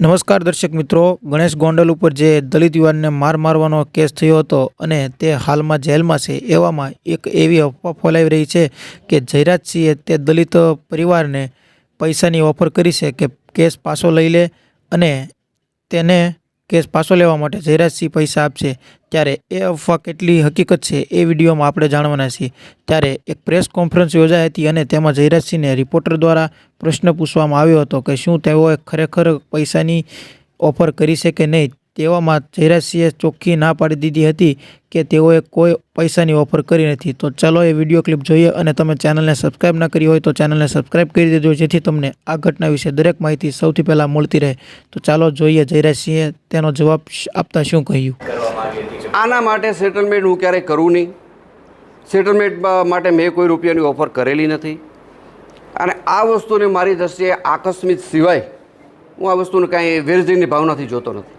નમસ્કાર દર્શક મિત્રો, ગણેશ ગોંડલ ઉપર જે દલિત યુવાનને મારવાનો કેસ થયો હતો અને તે હાલમાં જેલમાં છે, એવામાં એક એવી અફવા ફેલાઈ રહી છે કે જયરાજસિંહે તે દલિત પરિવારને પૈસાની ઓફર કરી છે કે કેસ પાછો લઈ લે અને તેને કેસ પાછો લેવા માટે જયરાજસિંહ પૈસા આપશે। ત્યારે એ અફવા કેટલી હકીકત છે એ વિડીયોમાં આપણે જાણવાના છીએ। ત્યારે એક પ્રેસ કોન્ફરન્સ યોજાઈ હતી અને તેમાં જયરાજસિંહને રિપોર્ટર દ્વારા પ્રશ્ન પૂછવામાં આવ્યો હતો કે શું તેઓએ ખરેખર પૈસાની ઓફર કરી છે કે નહીં। તેવામાં જયરાજસિંહે ચોખ્ખી ના પાડી દીધી હતી કે તેઓએ કોઈ પૈસાની ઓફર કરી નથી। તો ચાલો એ વિડીયો ક્લિપ જોઈએ અને તમે ચેનલને સબસ્ક્રાઈબ ના કરી હોય તો ચેનલને સબસ્ક્રાઈબ કરી દેજો, જેથી તમને આ ઘટના વિશે દરેક માહિતી સૌથી પહેલાં મળતી રહે। તો ચાલો જોઈએ જયરાજસિંહે તેનો જવાબ આપતા શું કહ્યું। આના માટે સેટલમેન્ટ હું ક્યારેય કરું નહીં। સેટલમેન્ટ માટે મેં કોઈ રૂપિયાની ઓફર કરેલી નથી અને આ વસ્તુને મારી દ્રષ્ટિએ આકસ્મિક સિવાય હું આ વસ્તુને કાંઈ વેરઝીરની ભાવનાથી જોતો નથી।